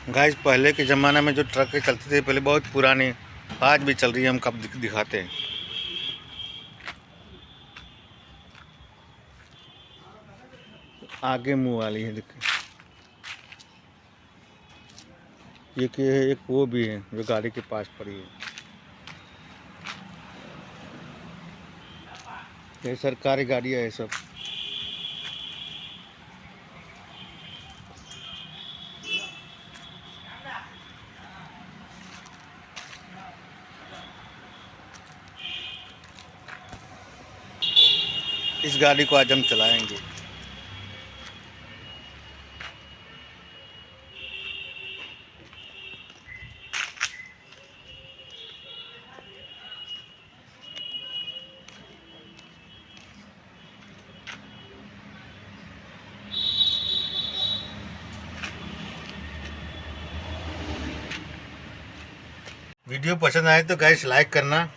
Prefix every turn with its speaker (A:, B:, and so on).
A: Guys पहले के ज़माना में जो ट्रकें चलती थी पहले बहुत पुरानी, आज भी चल रही है। हम कब दिखाते हैं। आगे मुंह वाली है, देखिए। ये कि है, एक वो भी है जो गाड़ी के पास पड़ी है। ये सरकारी गाड़ियाँ है सब। इस गाड़ी को आज हम चलाएंगे। वीडियो पसंद आए तो गाइस लाइक करना।